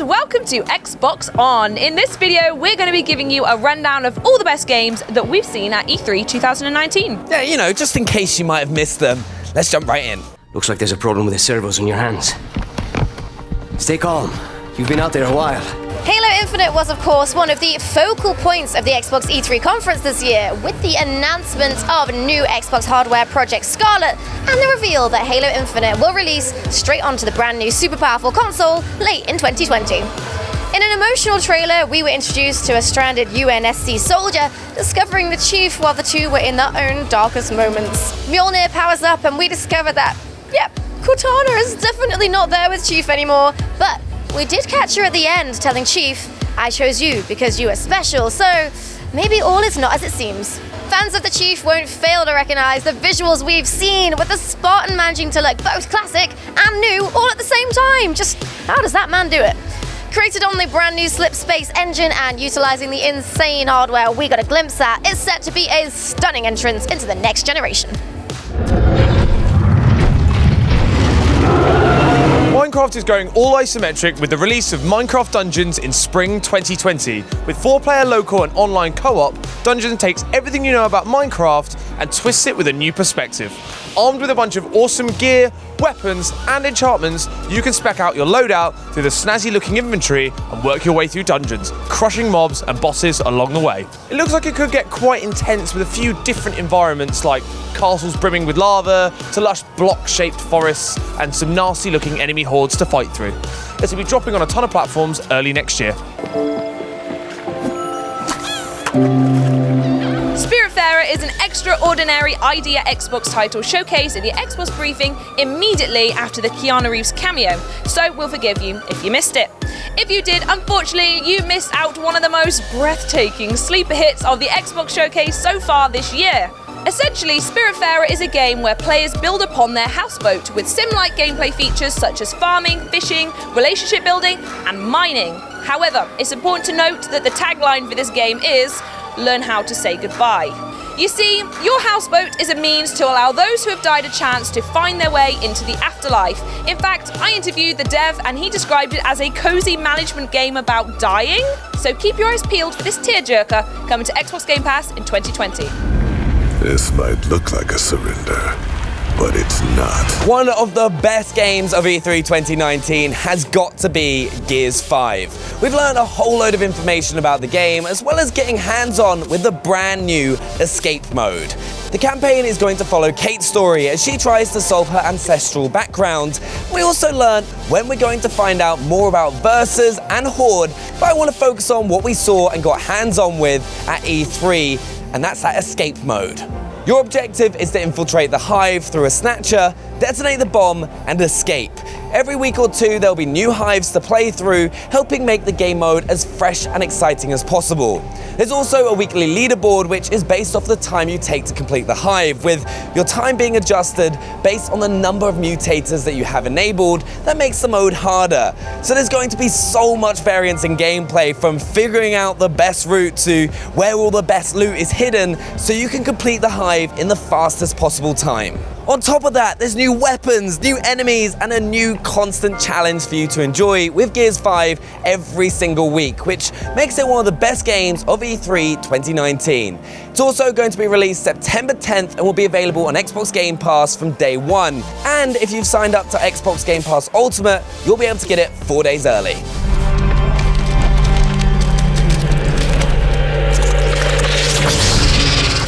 welcome to Xbox On. In this video, we're going to be giving you a rundown of all the best games that we've seen at E3 2019. Yeah, you know, just in case you might have missed them. Let's jump right in. Looks like there's a problem with the servos in your hands. Stay calm. You've been out there a while. Halo Infinite was, of course, one of the focal points of the Xbox E3 conference this year, with the announcement of new Xbox hardware Project Scarlet and the reveal that Halo Infinite will release straight onto the brand new super powerful console late in 2020. In an emotional trailer, we were introduced to a stranded UNSC soldier discovering the Chief while the two were in their own darkest moments. Mjolnir powers up and we discover that, yep, Cortana is definitely not there with Chief anymore, but we did catch her at the end, telling Chief, "I chose you because you are special," so maybe all is not as it seems. Fans of the Chief won't fail to recognize the visuals we've seen, with the Spartan managing to look both classic and new all at the same time. Just how does that man do it? Created on the brand new Slip Space engine and utilizing the insane hardware we got a glimpse at, it's set to be a stunning entrance into the next generation. Minecraft is going all isometric with the release of Minecraft Dungeons in spring 2020. With 4-player local and online co-op, Dungeons takes everything you know about Minecraft and twists it with a new perspective. Armed with a bunch of awesome gear, weapons, and enchantments, you can spec out your loadout through the snazzy-looking inventory and work your way through dungeons, crushing mobs and bosses along the way. It looks like it could get quite intense with a few different environments like castles brimming with lava, to lush block-shaped forests, and some nasty-looking enemy hordes to fight through. This will be dropping on a ton of platforms early next year. Spiritfarer is an extraordinary idea Xbox title showcased at the Xbox briefing immediately after the Keanu Reeves cameo, so we'll forgive you if you missed it. If you did, unfortunately, you missed out one of the most breathtaking sleeper hits of the Xbox showcase so far this year. Essentially, Spiritfarer is a game where players build upon their houseboat with sim-like gameplay features such as farming, fishing, relationship building, and mining. However, it's important to note that the tagline for this game is, "Learn how to say goodbye." You see, your houseboat is a means to allow those who have died a chance to find their way into the afterlife. In fact, I interviewed the dev and he described it as a cozy management game about dying. So keep your eyes peeled for this tearjerker coming to Xbox Game Pass in 2020. This might look like a surrender, but it's not. One of the best games of E3 2019 has got to be Gears 5. We've learned a whole load of information about the game, as well as getting hands-on with the brand new Escape mode. The campaign is going to follow Kate's story as she tries to solve her ancestral background. We also learn when we're going to find out more about Versus and Horde, but I want to focus on what we saw and got hands-on with at E3, and that's that Escape mode. Your objective is to infiltrate the hive through a snatcher, detonate the bomb, and escape. Every week or two, there'll be new hives to play through, helping make the game mode as fresh and exciting as possible. There's also a weekly leaderboard, which is based off the time you take to complete the hive, with your time being adjusted based on the number of mutators that you have enabled. That makes the mode harder. So there's going to be so much variance in gameplay, from figuring out the best route to where all the best loot is hidden, so you can complete the hive in the fastest possible time. On top of that, there's new weapons, new enemies, and a new constant challenge for you to enjoy with Gears 5 every single week, which makes it one of the best games of E3 2019. It's also going to be released September 10th and will be available on Xbox Game Pass from day one. And if you've signed up to Xbox Game Pass Ultimate, you'll be able to get it 4 days early.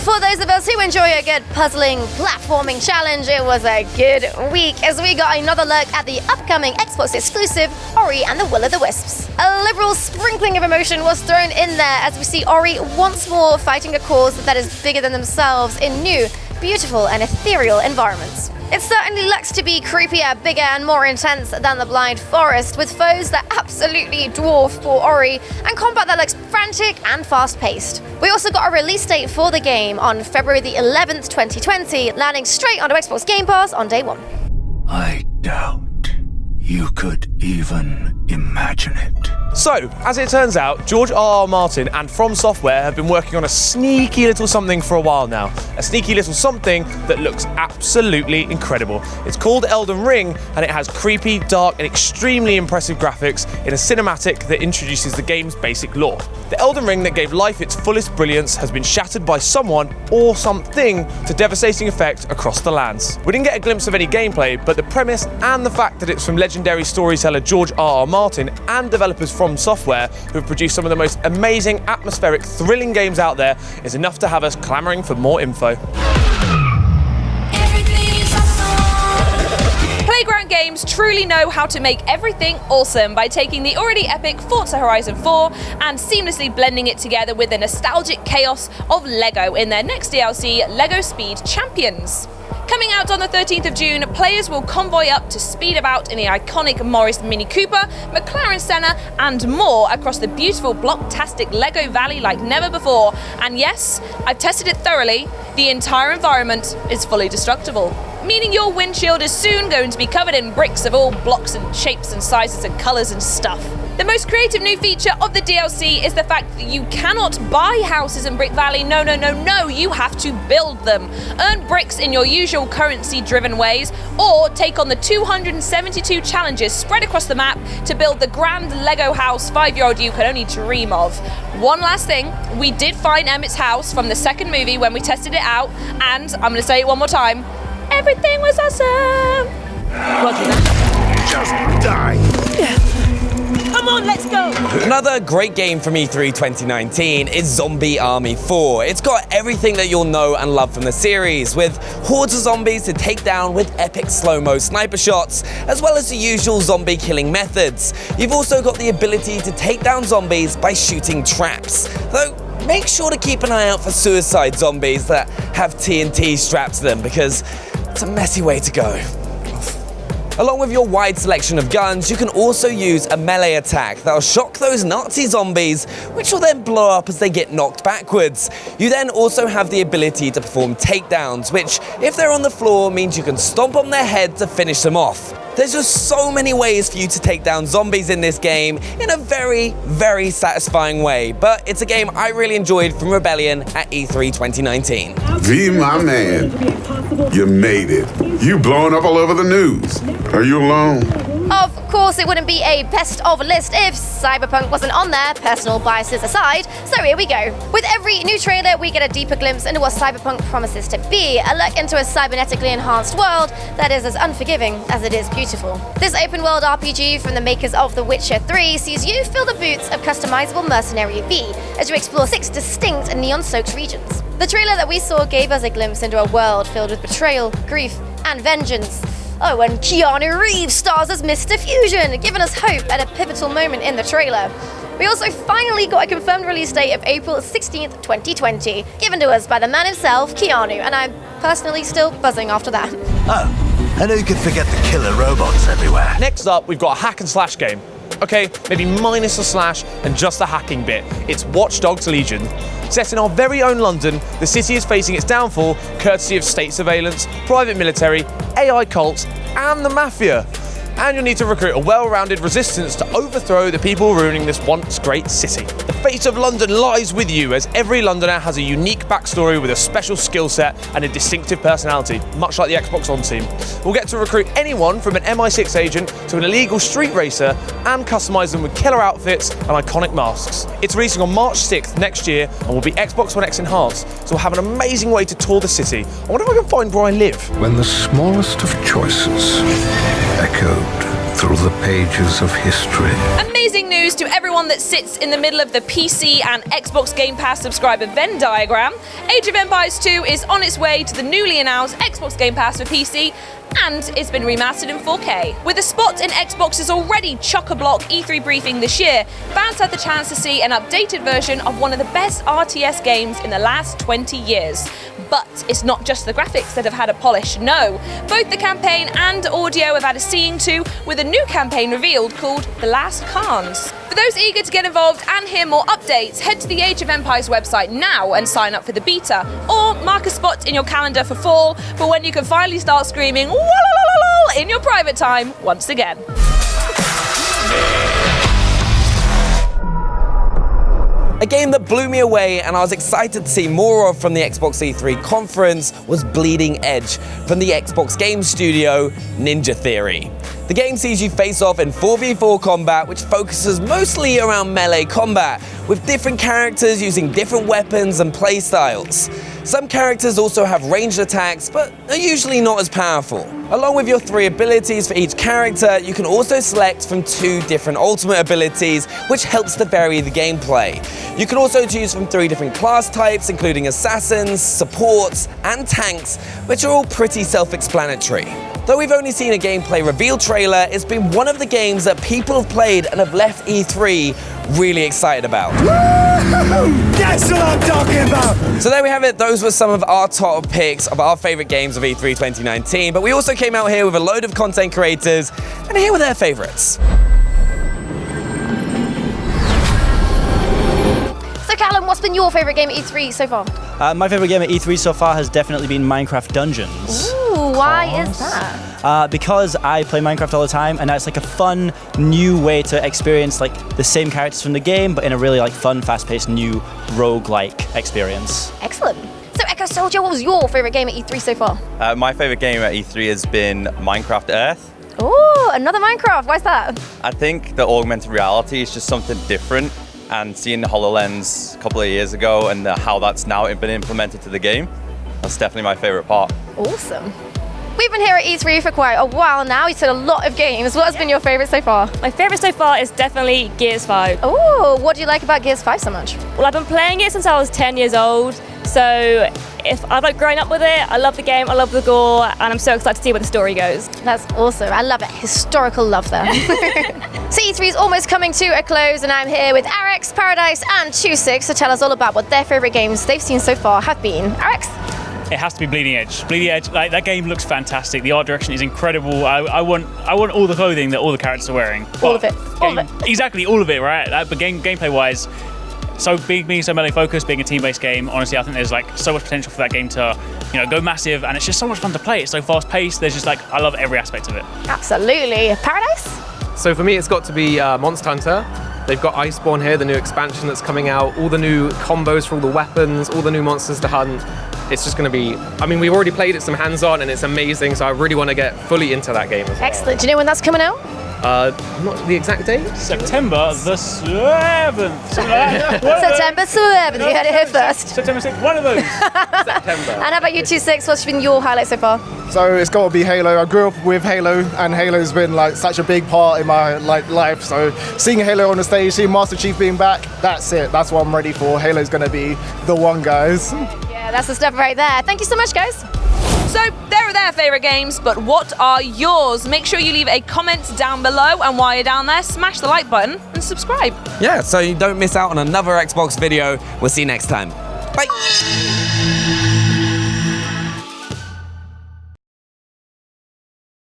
For those of us who enjoy a good puzzling, platforming challenge, it was a good week as we got another look at the upcoming Xbox exclusive Ori and the Will of the Wisps. A liberal sprinkling of emotion was thrown in there as we see Ori once more fighting a cause that is bigger than themselves in new, beautiful and ethereal environments. It certainly looks to be creepier, bigger and more intense than the Blind Forest, with foes that absolutely dwarf poor Ori and combat that looks frantic and fast-paced. We also got a release date for the game on February the 11th, 2020, landing straight onto Xbox Game Pass on day one. I doubt you could even imagine it. So, as it turns out, George R.R. Martin and From Software have been working on a sneaky little something for a while now. A sneaky little something that looks absolutely incredible. It's called Elden Ring, and it has creepy, dark, and extremely impressive graphics in a cinematic that introduces the game's basic lore. The Elden Ring that gave life its fullest brilliance has been shattered by someone or something to devastating effect across the lands. We didn't get a glimpse of any gameplay, but the premise and the fact that it's from legendary storyteller George R.R. Martin and developers From Software, who have produced some of the most amazing, atmospheric, thrilling games out there, is enough to have us clamoring for more info. Playground Games truly know how to make everything awesome by taking the already epic Forza Horizon 4 and seamlessly blending it together with the nostalgic chaos of LEGO in their next DLC, LEGO Speed Champions. Coming out on the 13th of June, players will convoy up to speed about in the iconic Morris Mini Cooper, McLaren Senna, and more across the beautiful blocktastic LEGO Valley like never before. And yes, I've tested it thoroughly. The entire environment is fully destructible, meaning your windshield is soon going to be covered in bricks of all blocks and shapes and sizes and colours and stuff. The most creative new feature of the DLC is the fact that you cannot buy houses in Brick Valley. No, you have to build them. Earn bricks in your usual currency-driven ways, or take on the 272 challenges spread across the map to build the grand Lego house 5-year-old you can only dream of. One last thing, we did find Emmett's house from the second movie when we tested it out, and I'm going to say it one more time, everything was awesome! Roger that. Just die. Come on, let's go! Another great game from E3 2019 is Zombie Army 4. It's got everything that you'll know and love from the series, with hordes of zombies to take down with epic slow-mo sniper shots, as well as the usual zombie killing methods. You've also got the ability to take down zombies by shooting traps, though make sure to keep an eye out for suicide zombies that have TNT strapped to them, because it's a messy way to go. Along with your wide selection of guns, you can also use a melee attack that'll shock those Nazi zombies, which will then blow up as they get knocked backwards. You then also have the ability to perform takedowns, which, if they're on the floor, means you can stomp on their head to finish them off. There's just so many ways for you to take down zombies in this game in a very, very satisfying way, but it's a game I really enjoyed from Rebellion at E3 2019. V, my man, you made it. You blowing up all over the news. Are you alone? Of course, it wouldn't be a best of list if Cyberpunk wasn't on there, personal biases aside, so here we go. With every new trailer, we get a deeper glimpse into what Cyberpunk promises to be, a look into a cybernetically enhanced world that is as unforgiving as it is beautiful. This open-world RPG from the makers of The Witcher 3 sees you fill the boots of customizable mercenary V as you explore 6 distinct neon-soaked regions. The trailer that we saw gave us a glimpse into a world filled with betrayal, grief, and vengeance. Oh, and Keanu Reeves stars as Mr. Fusion, giving us hope at a pivotal moment in the trailer. We also finally got a confirmed release date of April 16th, 2020, given to us by the man himself, Keanu, and I'm personally still buzzing after that. Oh, I know you could forget the killer robots everywhere. Next up, we've got a hack and slash game. Okay, maybe minus a slash and just the hacking bit. It's Watch Dogs Legion. Set in our very own London, the city is facing its downfall courtesy of state surveillance, private military, AI cults, and the mafia. And you'll need to recruit a well-rounded resistance to overthrow the people ruining this once great city. The fate of London lies with you, as every Londoner has a unique backstory with a special skill set and a distinctive personality, much like the Xbox One team. We'll get to recruit anyone from an MI6 agent to an illegal street racer and customize them with killer outfits and iconic masks. It's releasing on March 6th next year and will be Xbox One X enhanced, so we'll have an amazing way to tour the city. I wonder if I can find where I live. When the smallest of choices echoed through the pages of history. Amazing news to everyone that sits in the middle of the PC and Xbox Game Pass subscriber Venn diagram. Age of Empires 2 is on its way to the newly announced Xbox Game Pass for PC, and it's been remastered in 4K. With a spot in Xbox's already chock-a-block E3 briefing this year, fans had the chance to see an updated version of one of the best RTS games in the last 20 years. But it's not just the graphics that have had a polish, no. Both the campaign and audio have had a seeing to, with a new campaign revealed called The Last Khans. For those eager to get involved and hear more updates, head to the Age of Empires website now and sign up for the beta, or mark a spot in your calendar for fall, for when you can finally start screaming "Wah-la-la-la-la" in your private time once again. A game that blew me away and I was excited to see more of from the Xbox E3 conference was Bleeding Edge from the Xbox game studio Ninja Theory. The game sees you face off in 4v4 combat, which focuses mostly around melee combat, with different characters using different weapons and playstyles. Some characters also have ranged attacks, but are usually not as powerful. Along with your 3 abilities for each character, you can also select from 2 different ultimate abilities, which helps to vary the gameplay. You can also choose from 3 different class types, including assassins, supports, and tanks, which are all pretty self-explanatory. Though we've only seen a gameplay reveal trailer, it's been one of the games that people have played and have left E3 really excited about. That's what I'm talking about! So there we have it, those were some of our top picks of our favourite games of E3 2019, but we also came out here with a load of content creators, and here were their favourites. So Callum, what's been your favourite game at E3 so far? My favourite game at E3 so far has definitely been Minecraft Dungeons. Ooh, why is that? Because I play Minecraft all the time, and that's like a fun, new way to experience like the same characters from the game, but in a really like fun, fast-paced, new rogue-like experience. Excellent. So Echo Soldier, what was your favourite game at E3 so far? My favourite game at E3 has been Minecraft Earth. Ooh, another Minecraft. Why's that? I think the augmented reality is just something different, and seeing the HoloLens a couple of years ago and how that's now been implemented to the game, that's definitely my favourite part. Awesome. We've been here at E3 for quite a while now. You've seen a lot of games. What has been your favourite so far? My favourite so far is definitely Gears 5. Oh, what do you like about Gears 5 so much? Well, I've been playing it since I was 10 years old, so if I like growing up with it, I love the game, I love the gore, and I'm so excited to see where the story goes. That's awesome. I love it. Historical love there. So E3 is almost coming to a close, and I'm here with Arex, Paradise, and 26 to tell us all about what their favourite games they've seen so far have been. Arex? It has to be Bleeding Edge. Bleeding Edge, like that game looks fantastic. The art direction is incredible. I want all the clothing that all the characters are wearing. All of it. All of it. Exactly, all of it, right? But gameplay wise, so being so melee focused, being a team-based game, honestly, I think there's like so much potential for that game to, go massive, and it's just so much fun to play. It's so fast-paced. There's just like I love every aspect of it. Absolutely. Paradise? So for me, it's got to be Monster Hunter. They've got Iceborne here, the new expansion that's coming out, all the new combos for all the weapons, all the new monsters to hunt. It's just going to be, we've already played it some hands-on and it's amazing, so I really want to get fully into that game as well. Excellent. Do you know when that's coming out? Not the exact date? September the 7th. September 7th. You heard it here first. September 6th, one of those. September. And how about you, 26? What's been your highlight so far? So it's got to be Halo. I grew up with Halo, and Halo's been like such a big part in my life. So seeing Halo on the stage, seeing Master Chief being back, that's it. That's what I'm ready for. Halo's going to be the one, guys. Yeah, that's the stuff right there. Thank you so much, guys. So there are their favourite games, but what are yours? Make sure you leave a comment down below, and while you're down there, smash the like button and subscribe. Yeah, so you don't miss out on another Xbox video. We'll see you next time. Bye.